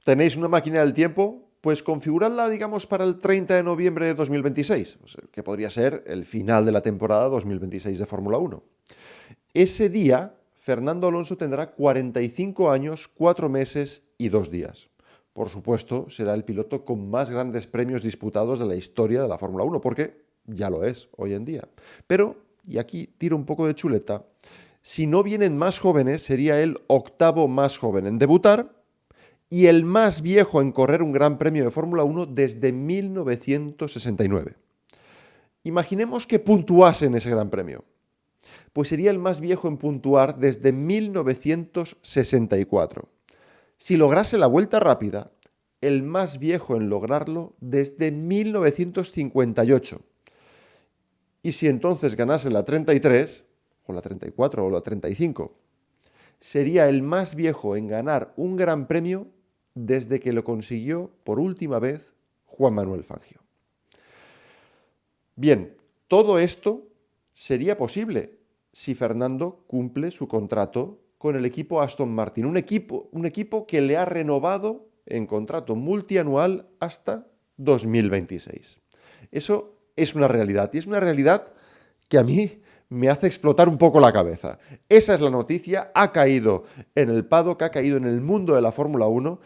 ¿Tenéis una máquina del tiempo? Pues configuradla, digamos, para el 30 de noviembre de 2026, o sea, que podría ser el final de la temporada 2026 de Fórmula 1. Ese día, Fernando Alonso tendrá 45 años, 4 meses y 2 días. Por supuesto, será el piloto con más grandes premios disputados de la historia de la Fórmula 1, porque ya lo es hoy en día. Pero, y aquí tiro un poco de chuleta, si no vienen más jóvenes, sería el octavo más joven en debutar y el más viejo en correr un gran premio de Fórmula 1 desde 1969. Imaginemos que puntuase en ese gran premio. Pues sería el más viejo en puntuar desde 1964. Si lograse la vuelta rápida, el más viejo en lograrlo desde 1958. Y si entonces ganase la 33, o la 34 o la 35, sería el más viejo en ganar un gran premio desde que lo consiguió por última vez Juan Manuel Fangio. Bien, todo esto sería posible si Fernando cumple su contrato con el equipo Aston Martin, un equipo que le ha renovado en contrato multianual hasta 2026. Eso es una realidad, y es una realidad que a mí me hace explotar un poco la cabeza. Esa es la noticia, ha caído en el paddock, ha caído en el mundo de la Fórmula 1,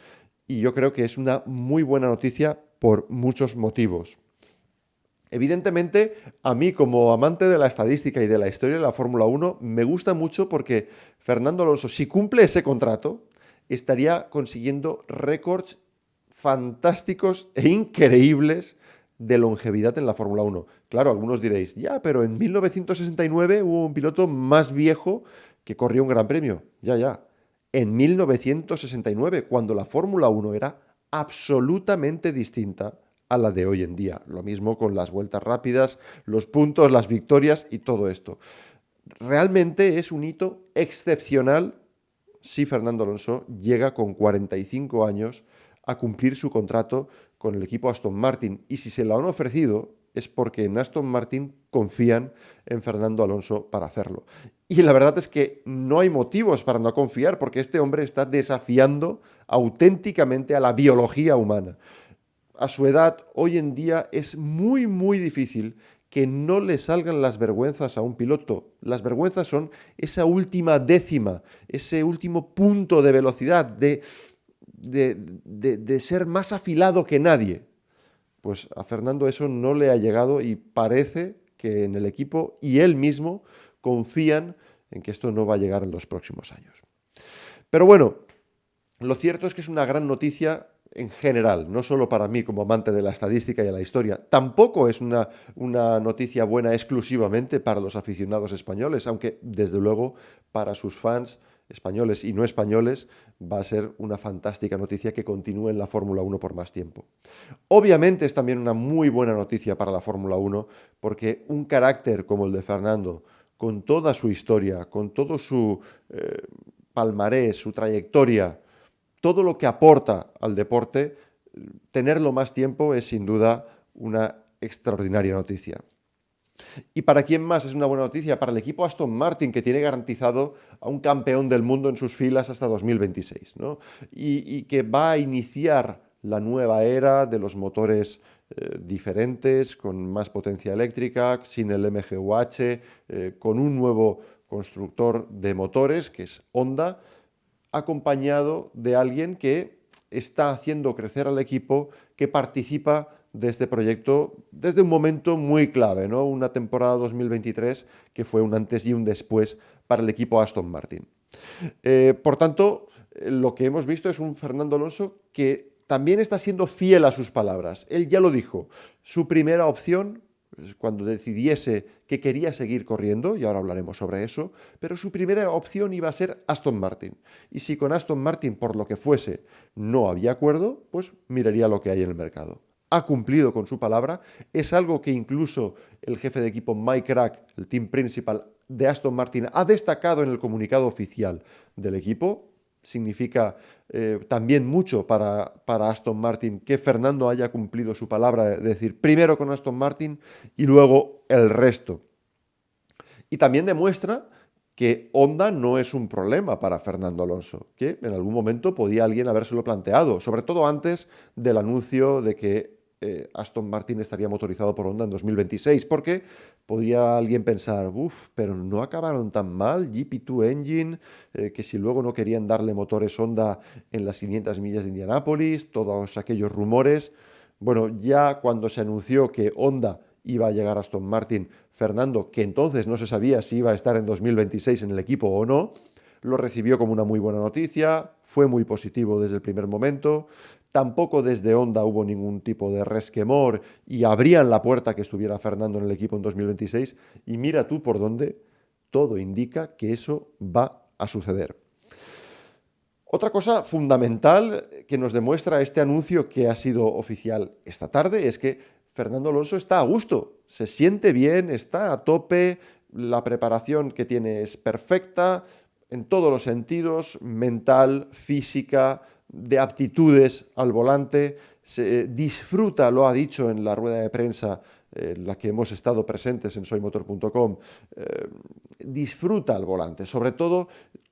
y yo creo que es una muy buena noticia por muchos motivos. Evidentemente, a mí como amante de la estadística y de la historia de la Fórmula 1, me gusta mucho porque Fernando Alonso, si cumple ese contrato, estaría consiguiendo récords fantásticos e increíbles de longevidad en la Fórmula 1. Claro, algunos diréis, ya, pero en 1969 hubo un piloto más viejo que corrió un gran premio. Ya. En 1969, cuando la Fórmula 1 era absolutamente distinta a la de hoy en día. Lo mismo con las vueltas rápidas, los puntos, las victorias y todo esto. Realmente es un hito excepcional si Fernando Alonso llega con 45 años a cumplir su contrato con el equipo Aston Martin. Y si se lo han ofrecido es porque en Aston Martin confían en Fernando Alonso para hacerlo. Y la verdad es que no hay motivos para no confiar, porque este hombre está desafiando auténticamente a la biología humana. A su edad, hoy en día, es muy, muy difícil que no le salgan las vergüenzas a un piloto. Las vergüenzas son esa última décima, ese último punto de velocidad, de ser más afilado que nadie. Pues a Fernando eso no le ha llegado y parece que en el equipo y él mismo confían en que esto no va a llegar en los próximos años. Pero bueno, lo cierto es que es una gran noticia en general, no solo para mí como amante de la estadística y de la historia. Tampoco es una noticia buena exclusivamente para los aficionados españoles, aunque desde luego para sus fans españoles y no españoles va a ser una fantástica noticia que continúe en la Fórmula 1 por más tiempo. Obviamente es también una muy buena noticia para la Fórmula 1 porque un carácter como el de Fernando, con toda su historia, con todo su palmarés, su trayectoria, todo lo que aporta al deporte, tenerlo más tiempo es sin duda una extraordinaria noticia. ¿Y para quién más es una buena noticia? Para el equipo Aston Martin, que tiene garantizado a un campeón del mundo en sus filas hasta 2026, ¿no? Y que va a iniciar la nueva era de los motores diferentes, con más potencia eléctrica, sin el MGUH, con un nuevo constructor de motores, que es Honda, acompañado de alguien que está haciendo crecer al equipo, que participa de este proyecto desde un momento muy clave, ¿no? Una temporada 2023 que fue un antes y un después para el equipo Aston Martin. Por tanto, lo que hemos visto es un Fernando Alonso que también está siendo fiel a sus palabras. Él ya lo dijo, su primera opción, cuando decidiese que quería seguir corriendo, y ahora hablaremos sobre eso, pero su primera opción iba a ser Aston Martin. Y si con Aston Martin, por lo que fuese, no había acuerdo, pues miraría lo que hay en el mercado. Ha cumplido con su palabra, es algo que incluso el jefe de equipo Mike Krack, el team principal de Aston Martin, ha destacado en el comunicado oficial del equipo. Significa también mucho para Aston Martin que Fernando haya cumplido su palabra de decir primero con Aston Martin y luego el resto. Y también demuestra que Honda no es un problema para Fernando Alonso, que en algún momento podía alguien habérselo planteado, sobre todo antes del anuncio de que Aston Martin estaría motorizado por Honda en 2026, porque podría alguien pensar, pero no acabaron tan mal, GP2 Engine, que si luego no querían darle motores Honda en las 500 millas de Indianápolis, todos aquellos rumores. Bueno, ya cuando se anunció que Honda iba a llegar a Aston Martin, Fernando, que entonces no se sabía si iba a estar en 2026 en el equipo o no, lo recibió como una muy buena noticia, fue muy positivo desde el primer momento, tampoco desde Honda hubo ningún tipo de resquemor y abrían la puerta que estuviera Fernando en el equipo en 2026, y mira tú por dónde, todo indica que eso va a suceder. Otra cosa fundamental que nos demuestra este anuncio que ha sido oficial esta tarde es que Fernando Alonso está a gusto, se siente bien, está a tope, la preparación que tiene es perfecta en todos los sentidos, mental, física, de aptitudes al volante, se disfruta, lo ha dicho en la rueda de prensa en la que hemos estado presentes en soymotor.com, disfruta al volante, sobre todo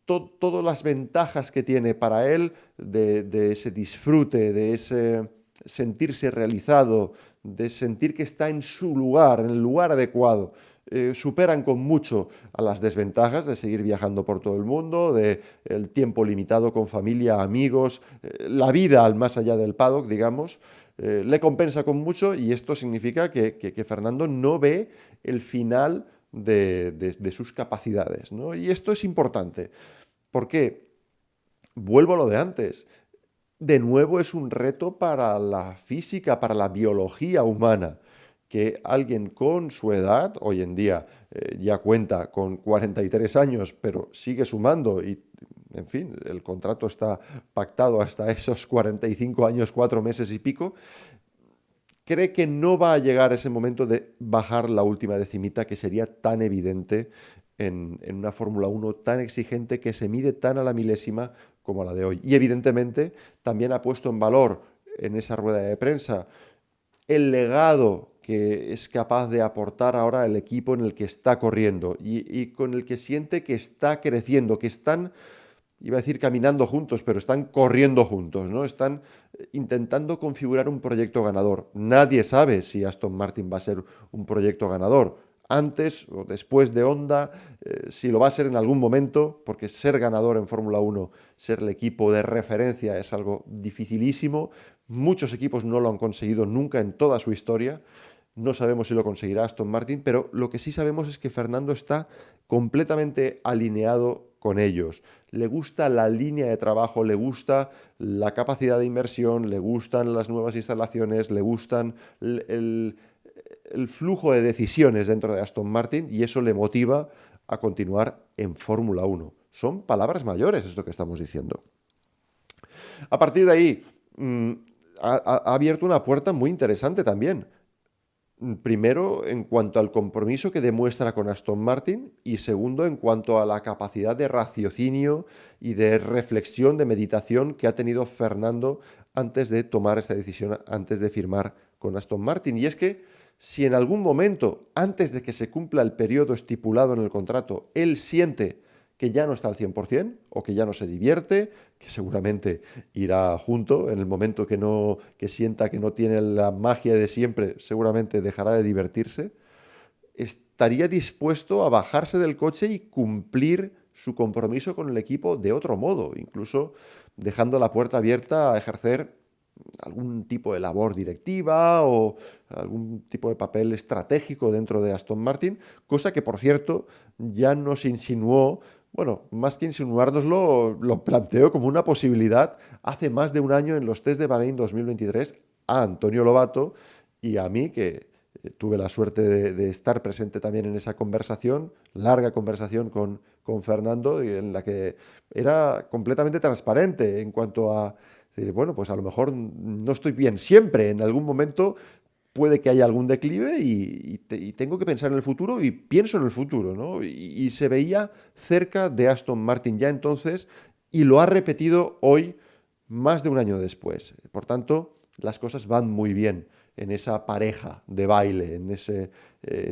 todas las ventajas que tiene para él de ese disfrute, de ese sentirse realizado, de sentir que está en su lugar, en el lugar adecuado. Superan con mucho a las desventajas de seguir viajando por todo el mundo, de el tiempo limitado con familia, amigos, la vida al más allá del paddock, digamos, le compensa con mucho, y esto significa que Fernando no ve el final de sus capacidades, ¿no? Y esto es importante, porque vuelvo a lo de antes. De nuevo es un reto para la física, para la biología humana, que alguien con su edad, hoy en día ya cuenta con 43 años, pero sigue sumando y, en fin, el contrato está pactado hasta esos 45 años, 4 meses y pico, cree que no va a llegar ese momento de bajar la última decimita que sería tan evidente en una Fórmula 1 tan exigente, que se mide tan a la milésima como la de hoy. Y evidentemente también ha puesto en valor en esa rueda de prensa el legado que es capaz de aportar ahora el equipo en el que está corriendo y con el que siente que está creciendo, que están, iba a decir caminando juntos, pero están corriendo juntos, ¿no? Están intentando configurar un proyecto ganador. Nadie sabe si Aston Martin va a ser un proyecto ganador antes o después de Honda, si lo va a ser en algún momento, porque ser ganador en Fórmula 1, ser el equipo de referencia, es algo dificilísimo. Muchos equipos no lo han conseguido nunca en toda su historia. No sabemos si lo conseguirá Aston Martin, pero lo que sí sabemos es que Fernando está completamente alineado con ellos. Le gusta la línea de trabajo, le gusta la capacidad de inversión, le gustan las nuevas instalaciones, le gustan el flujo de decisiones dentro de Aston Martin, y eso le motiva a continuar en Fórmula 1. Son palabras mayores esto que estamos diciendo. A partir de ahí, ha abierto una puerta muy interesante también. Primero, en cuanto al compromiso que demuestra con Aston Martin, y segundo, en cuanto a la capacidad de raciocinio y de reflexión, de meditación que ha tenido Fernando antes de tomar esta decisión, antes de firmar con Aston Martin. Y es que si en algún momento, antes de que se cumpla el periodo estipulado en el contrato, él siente que ya no está al 100% o que ya no se divierte, que seguramente irá junto en el momento que sienta que no tiene la magia de siempre, seguramente dejará de divertirse, estaría dispuesto a bajarse del coche y cumplir su compromiso con el equipo de otro modo, incluso dejando la puerta abierta a ejercer algún tipo de labor directiva o algún tipo de papel estratégico dentro de Aston Martin, cosa que, por cierto, ya nos insinuó, bueno, más que insinuárnoslo, lo planteó como una posibilidad hace más de un año en los test de Bahrein 2023 a Antonio Lobato y a mí, que tuve la suerte de estar presente también en esa conversación, larga conversación con Fernando, en la que era completamente transparente en cuanto a decir, bueno, pues a lo mejor no estoy bien siempre, en algún momento puede que haya algún declive y tengo que pensar en el futuro, y pienso en el futuro, ¿no? Y se veía cerca de Aston Martin ya entonces, y lo ha repetido hoy más de un año después. Por tanto, las cosas van muy bien en esa pareja de baile, en ese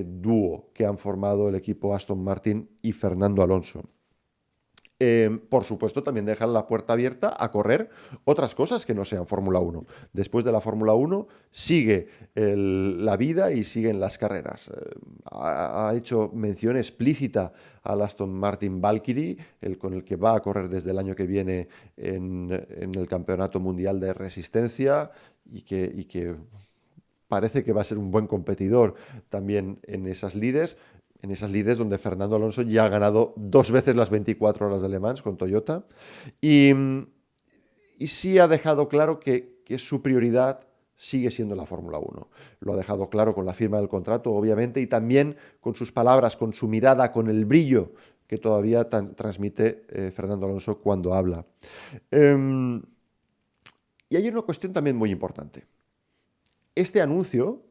dúo que han formado el equipo Aston Martin y Fernando Alonso. Por supuesto, también dejan la puerta abierta a correr otras cosas que no sean Fórmula 1. Después de la Fórmula 1 sigue la vida y siguen las carreras. Ha hecho mención explícita al Aston Martin Valkyrie, con el que va a correr desde el año que viene en el Campeonato Mundial de Resistencia y que parece que va a ser un buen competidor también en esas lides donde Fernando Alonso ya ha ganado 2 veces las 24 horas de Le Mans con Toyota y sí ha dejado claro que su prioridad sigue siendo la Fórmula 1. Lo ha dejado claro con la firma del contrato, obviamente, y también con sus palabras, con su mirada, con el brillo que todavía transmite Fernando Alonso cuando habla. Y hay una cuestión también muy importante. Este anuncio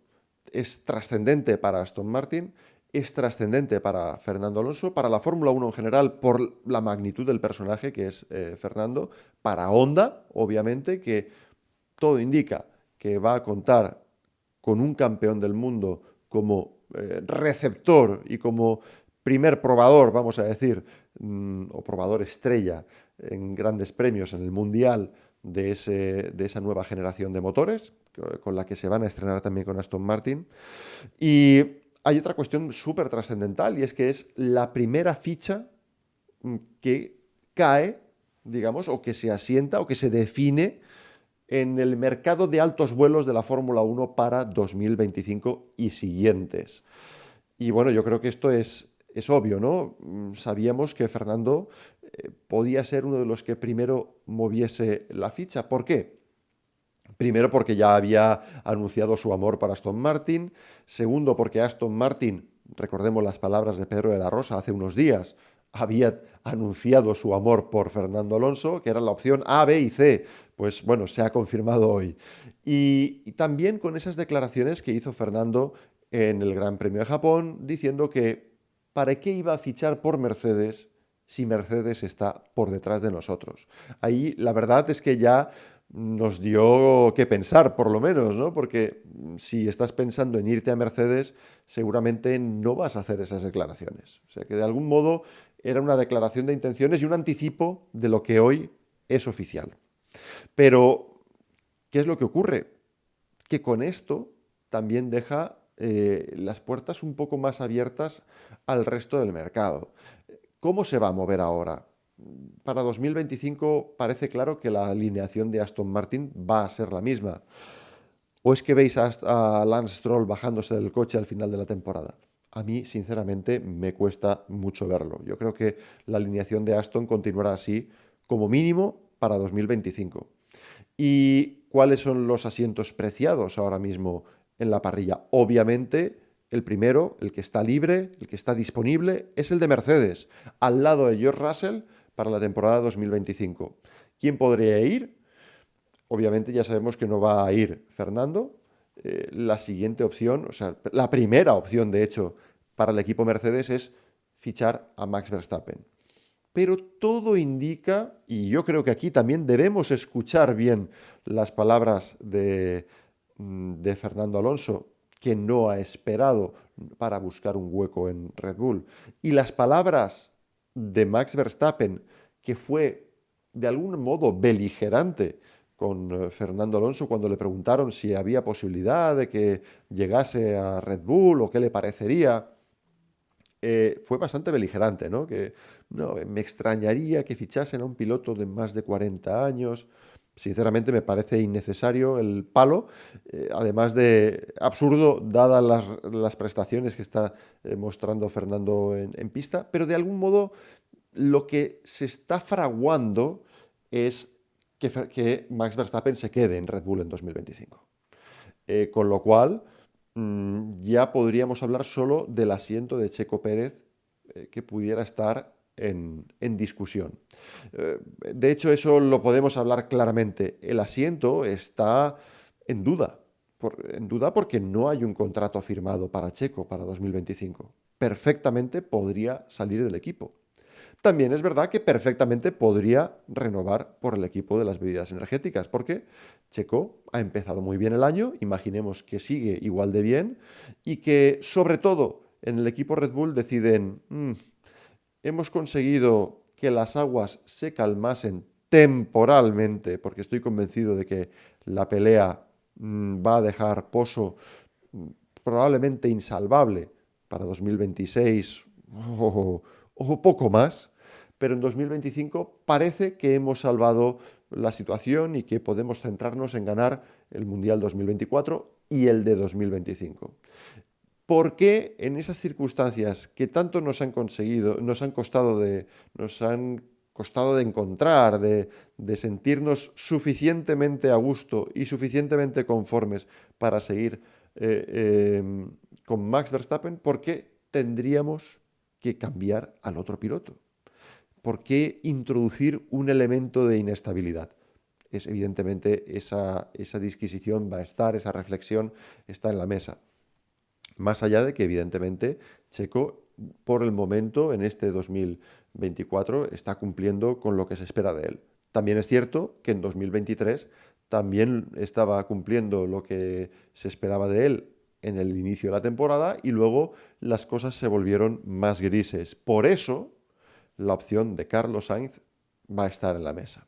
es trascendente para Aston Martin, es trascendente para Fernando Alonso, para la Fórmula 1 en general, por la magnitud del personaje que es Fernando, para Honda, obviamente, que todo indica que va a contar con un campeón del mundo como receptor y como primer probador, vamos a decir, o probador estrella en grandes premios en el Mundial de esa nueva generación de motores, con la que se van a estrenar también con Aston Martin. Y hay otra cuestión súper trascendental, y es que es la primera ficha que cae, digamos, o que se asienta o que se define en el mercado de altos vuelos de la Fórmula 1 para 2025 y siguientes. Y bueno, yo creo que esto es obvio, ¿no? Sabíamos que Fernando podía ser uno de los que primero moviese la ficha. ¿Por qué? Primero, porque ya había anunciado su amor para Aston Martin. Segundo, porque Aston Martin, recordemos las palabras de Pedro de la Rosa hace unos días, había anunciado su amor por Fernando Alonso, que era la opción A, B y C. Pues bueno, se ha confirmado hoy. Y también con esas declaraciones que hizo Fernando en el Gran Premio de Japón, diciendo que ¿para qué iba a fichar por Mercedes si Mercedes está por detrás de nosotros? Ahí la verdad es que ya nos dio que pensar, por lo menos, ¿no? Porque si estás pensando en irte a Mercedes, seguramente no vas a hacer esas declaraciones. O sea que de algún modo era una declaración de intenciones y un anticipo de lo que hoy es oficial. Pero, ¿qué es lo que ocurre? Que con esto también deja las puertas un poco más abiertas al resto del mercado. ¿Cómo se va a mover ahora? Para 2025 parece claro que la alineación de Aston Martin va a ser la misma. ¿O es que veis a Lance Stroll bajándose del coche al final de la temporada? A mí, sinceramente, me cuesta mucho verlo. Yo creo que la alineación de Aston continuará así, como mínimo, para 2025. ¿Y cuáles son los asientos preciados ahora mismo en la parrilla? Obviamente, el primero, el que está libre, el que está disponible, es el de Mercedes, al lado de George Russell para la temporada 2025. ¿Quién podría ir? Obviamente ya sabemos que no va a ir Fernando. La siguiente opción, o sea, la primera opción, de hecho, para el equipo Mercedes es fichar a Max Verstappen. Pero todo indica, y yo creo que aquí también debemos escuchar bien las palabras de Fernando Alonso, que no ha esperado para buscar un hueco en Red Bull, y las palabras de Max Verstappen, que fue de algún modo beligerante con Fernando Alonso cuando le preguntaron si había posibilidad de que llegase a Red Bull o qué le parecería. Fue bastante beligerante, ¿no? Que no, me extrañaría que fichasen a un piloto de más de 40 años. Sinceramente me parece innecesario el palo, además de absurdo, dadas las prestaciones que está mostrando Fernando en pista, pero de algún modo lo que se está fraguando es que Max Verstappen se quede en Red Bull en 2025. Con lo cual, ya podríamos hablar solo del asiento de Checo Pérez que pudiera estar en discusión. De hecho, eso lo podemos hablar claramente. El asiento está en duda. En duda porque no hay un contrato firmado para Checo para 2025. Perfectamente podría salir del equipo. también es verdad que perfectamente podría renovar por el equipo de las bebidas energéticas, porque Checo ha empezado muy bien el año, imaginemos que sigue igual de bien y que sobre todo en el equipo Red Bull deciden, hemos conseguido que las aguas se calmasen temporalmente, porque estoy convencido de que la pelea va a dejar pozo mm, probablemente insalvable para 2026 o poco más, pero en 2025 parece que hemos salvado la situación y que podemos centrarnos en ganar el Mundial 2024 y el de 2025. ¿Por qué en esas circunstancias que tanto nos han conseguido, nos han costado de encontrar, de sentirnos suficientemente a gusto y suficientemente conformes para seguir con Max Verstappen, por qué tendríamos que cambiar al otro piloto? ¿Por qué introducir un elemento de inestabilidad? Es evidentemente esa disquisición va a estar, esa reflexión está en la mesa. Más allá de que, evidentemente, Checo, por el momento, en este 2024, está cumpliendo con lo que se espera de él. También es cierto que en 2023 también estaba cumpliendo lo que se esperaba de él en el inicio de la temporada y luego las cosas se volvieron más grises. Por eso, la opción de Carlos Sainz va a estar en la mesa.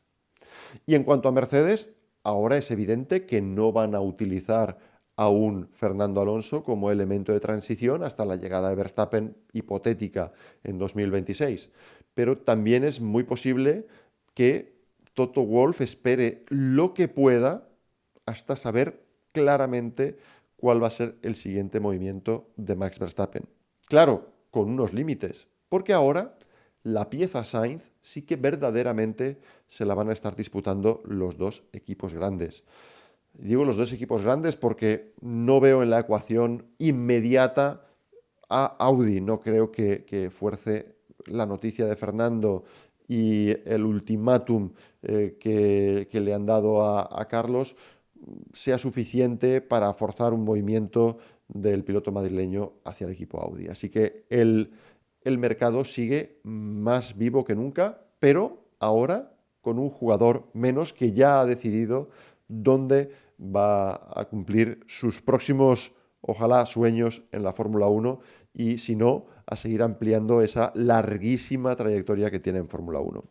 Y en cuanto a Mercedes, ahora es evidente que no van a utilizar a un Fernando Alonso como elemento de transición hasta la llegada de Verstappen hipotética en 2026. Pero también es muy posible que Toto Wolff espere lo que pueda hasta saber claramente cuál va a ser el siguiente movimiento de Max Verstappen. Claro, con unos límites, porque ahora la pieza Sainz sí que verdaderamente se la van a estar disputando los dos equipos grandes. Digo los dos equipos grandes porque no veo en la ecuación inmediata a Audi. No creo que fuerce la noticia de Fernando y el ultimátum que le han dado a Carlos sea suficiente para forzar un movimiento del piloto madrileño hacia el equipo Audi. Así que el mercado sigue más vivo que nunca, pero ahora con un jugador menos que ya ha decidido dónde va a cumplir sus próximos, ojalá, sueños en la Fórmula 1 y, si no, a seguir ampliando esa larguísima trayectoria que tiene en Fórmula 1.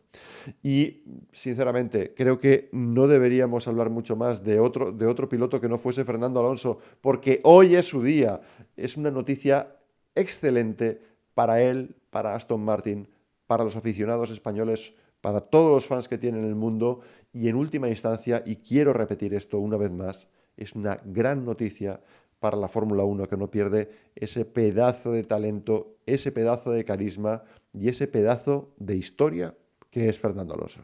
Y, sinceramente, creo que no deberíamos hablar mucho más de otro piloto que no fuese Fernando Alonso, porque hoy es su día. Es una noticia excelente para él, para Aston Martin, para los aficionados españoles, para todos los fans que tienen en el mundo y en última instancia, y quiero repetir esto una vez más, es una gran noticia para la Fórmula 1 que no pierde ese pedazo de talento, ese pedazo de carisma y ese pedazo de historia que es Fernando Alonso.